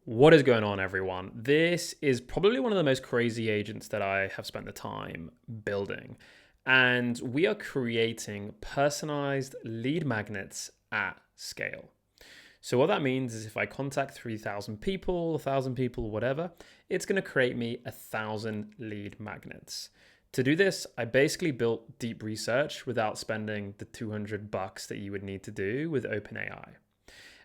What is going on, everyone? This is probably one of the most crazy agents that I have spent the time building. And we are creating personalized lead magnets at scale. So what that means is if I contact 3,000 people, 1,000 people, whatever, it's going to create me 1,000 lead magnets. To do this, I basically built deep research without spending the $200 that you would need to do with OpenAI.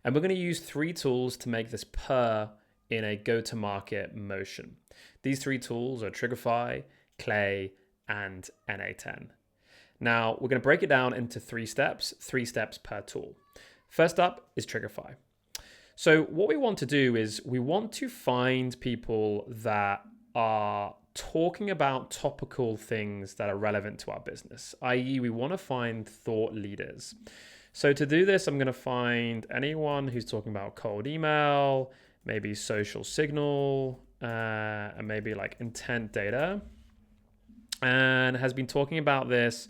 And we're going to use three tools to make this purr in a go-to-market motion. These three tools are Triggery, Clay, and NA10. Now, we're going to break it down into three steps per tool. First up is Triggery. So what we want to do is we want to find people that are talking about topical things that are relevant to our business, i.e. we want to find thought leaders. So to do this, I'm going to find anyone who's talking about cold email, maybe social signal, and maybe like intent data, and has been talking about this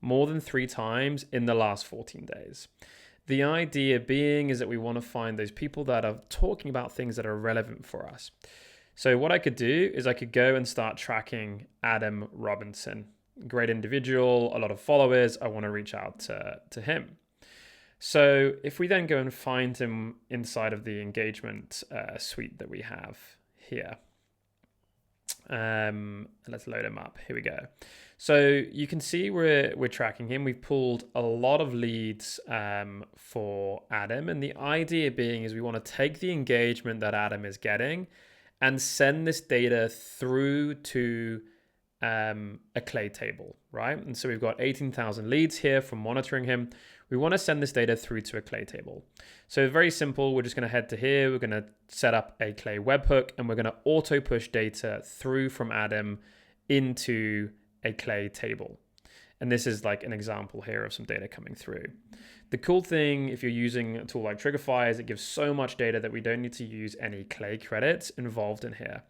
more than 3 times in the last 14 days. The idea being is that we want to find those people that are talking about things that are relevant for us. So what I could do is I could go and start tracking Adam Robinson. Great individual, a lot of followers. I want to reach out to him. So if we then go and find him inside of the engagement suite that we have here, let's load him up. Here we go. So you can see we're tracking him. We've pulled a lot of leads for Adam. And the idea being is we want to take the engagement that Adam is getting and send this data through to a Clay table, right? And so we've got 18,000 leads here from monitoring him. We want to send this data through to a Clay table. So very simple. We're just going to head to here. We're going to set up a Clay webhook and we're going to auto push data through from Adam into a Clay table. And this is like an example here of some data coming through. The cool thing, if you're using a tool like Triggery, is it gives so much data that we don't need to use any Clay credits involved in here.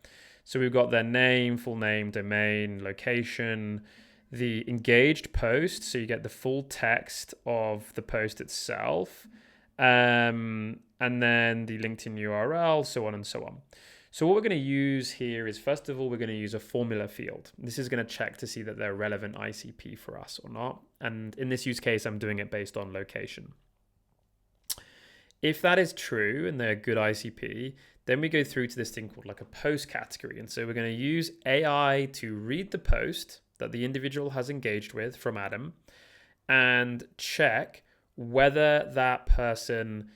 So we've got their name, full name, domain, location, the engaged post. So you get the full text of the post itself, and then the LinkedIn URL, so on and so on. So what we're going to use here is, first of all, we're going to use a formula field. This is going to check to see that they're relevant ICP for us or not. And in this use case, I'm doing it based on location. If that is true and they're a good ICP, then we go through to this thing called like a post category. And so we're going to use AI to read the post that the individual has engaged with from Adam and check whether that person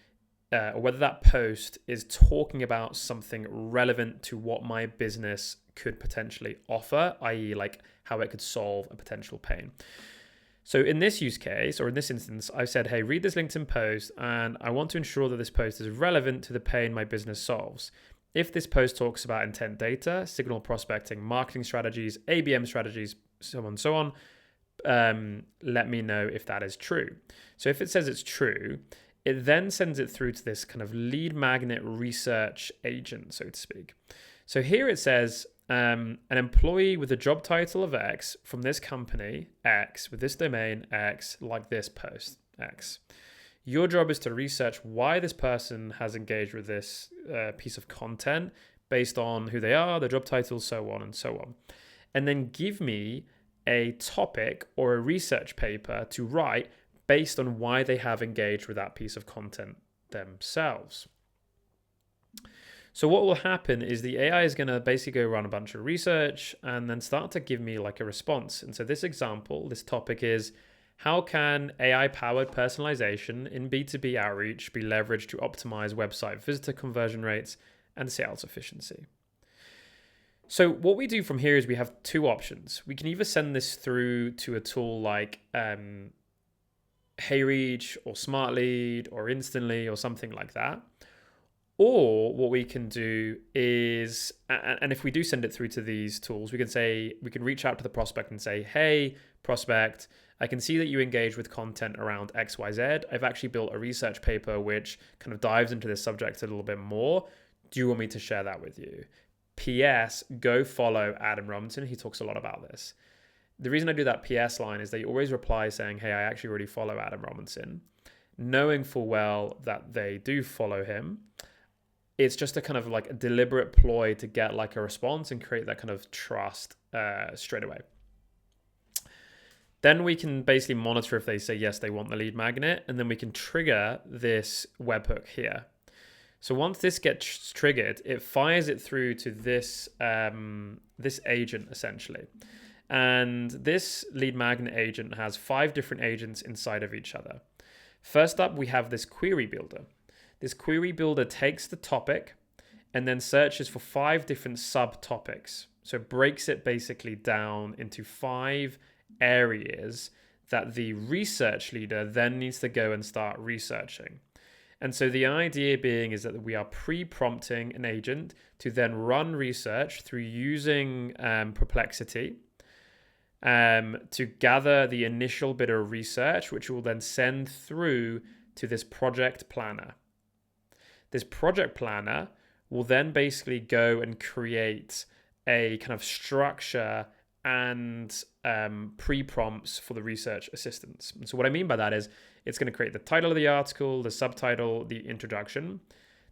or whether that post is talking about something relevant to what my business could potentially offer, i.e. like how it could solve a potential pain. So in this use case, or in this instance, I said, hey, read this LinkedIn post, and I want to ensure that this post is relevant to the pain my business solves. If this post talks about intent data, signal prospecting, marketing strategies, ABM strategies, so on, so on, let me know if that is true. So if it says it's true, it then sends it through to this kind of lead magnet research agent, so to speak. So here it says, an employee with a job title of X from this company, X, with this domain, X, like this post, X. Your job is to research why this person has engaged with this piece of content based on who they are, their job titles, so on and so on. And then give me a topic or a research paper to write based on why they have engaged with that piece of content themselves. So what will happen is the AI is going to basically go run a bunch of research and then start to give me like a response. And so this example, this topic is, how can AI-powered personalization in B2B outreach be leveraged to optimize website visitor conversion rates and sales efficiency? So what we do from here is we have 2 options. We can either send this through to a tool like HeyReach or SmartLead or Instantly or something like that. Or what we can do is, and if we do send it through to these tools, we can reach out to the prospect and say, hey, prospect, I can see that you engage with content around XYZ. I've actually built a research paper which kind of dives into this subject a little bit more. Do you want me to share that with you? PS, go follow Adam Robinson. He talks a lot about this. The reason I do that PS line is they always reply saying, hey, I actually already follow Adam Robinson, knowing full well that they do follow him. it's just a kind of like a deliberate ploy to get like a response and create that kind of trust straight away. Then we can basically monitor if they say yes, they want the lead magnet, and then we can trigger this webhook here. So once this gets triggered, it fires it through to this this agent essentially. And this lead magnet agent has 5 different agents inside of each other. First up, we have this query builder. This query builder takes the topic and then searches for 5 different subtopics. So it breaks it basically down into 5 areas that the research leader then needs to go and start researching. And so the idea being is that we are pre-prompting an agent to then run research through using Perplexity to gather the initial bit of research, which will then send through to this project planner. This project planner will then basically go and create a kind of structure and pre-prompts for the research assistants. And so what I mean by that is it's going to create the title of the article, the subtitle, the introduction.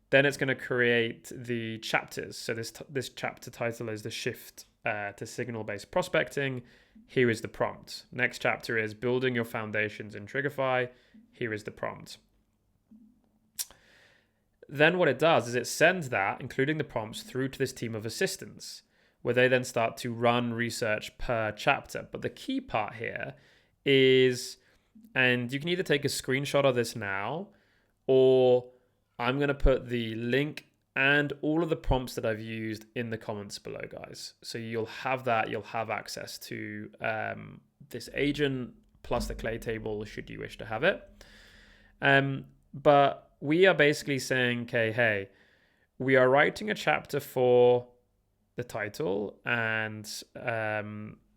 Then it's going to create the chapters. So this chapter title is the shift to signal-based prospecting. Here is the prompt. Next chapter is building your foundations in Triggery. Here is the prompt. Then what it does is it sends that, including the prompts, through to this team of assistants, where they then start to run research per chapter. But the key part here is, and you can either take a screenshot of this now, or I'm going to put the link and all of the prompts that I've used in the comments below, guys. So you'll have that, you'll have access to this agent plus the clay table should you wish to have it. But we are basically saying, okay, hey, we are writing a chapter for the title and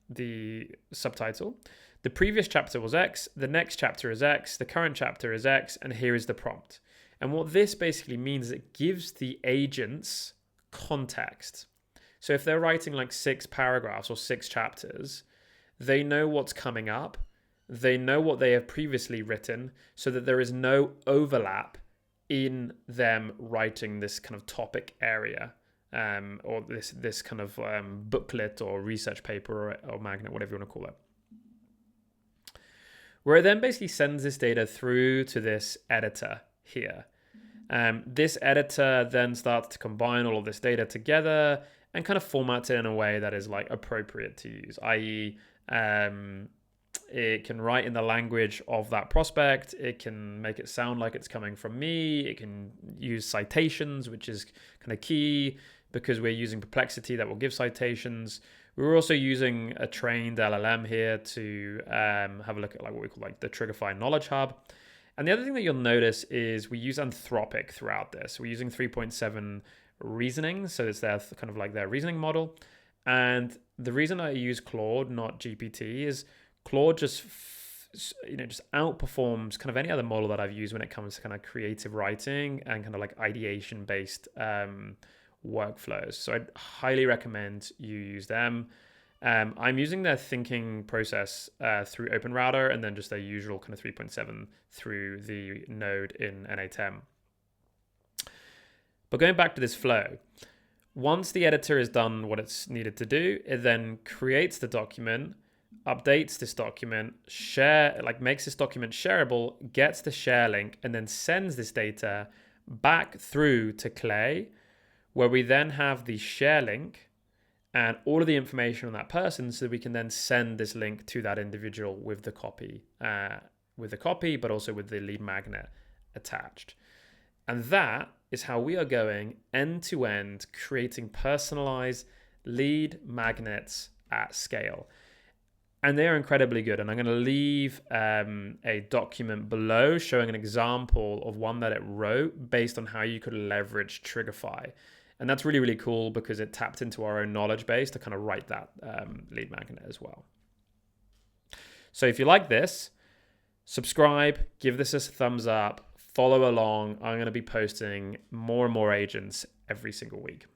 the subtitle. The previous chapter was X, the next chapter is X, the current chapter is X, and here is the prompt. And what this basically means is it gives the agents context. So if they're writing like 6 paragraphs or 6 chapters, they know what's coming up. They know what they have previously written so that there is no overlap in them writing this kind of topic area or this kind of booklet or research paper or magnet, whatever you want to call it. Where it then basically sends this data through to this editor here. This editor then starts to combine all of this data together and kind of formats it in a way that is like appropriate to use, i.e. It can write in the language of that prospect. It can make it sound like it's coming from me. It can use citations, which is kind of key because we're using Perplexity that will give citations. We're also using a trained LLM here to have a look at like what we call like the Triggery Knowledge Hub. And the other thing that you'll notice is we use Anthropic throughout this. We're using 3.7 reasoning. So it's their kind of like their reasoning model. And the reason I use Claude, not GPT, is Claude just outperforms kind of any other model that I've used when it comes to kind of creative writing and kind of like ideation based workflows. So I'd highly recommend you use them. I'm using their thinking process through OpenRouter and then just their usual kind of 3.7 through the node in N8M. But going back to this flow, once the editor has done what it's needed to do, it then creates the document, updates this document, makes this document shareable, gets the share link, and then sends this data back through to Clay, where we then have the share link and all of the information on that person so that we can then send this link to that individual with the copy, but also with the lead magnet attached. And that is how we are going end to end, creating personalized lead magnets at scale. And they're incredibly good. And I'm going to leave a document below showing an example of one that it wrote based on how you could leverage Triggery. And that's really, really cool because it tapped into our own knowledge base to kind of write that lead magnet as well. So if you like this, subscribe, give this a thumbs up, follow along. I'm going to be posting more and more agents every single week.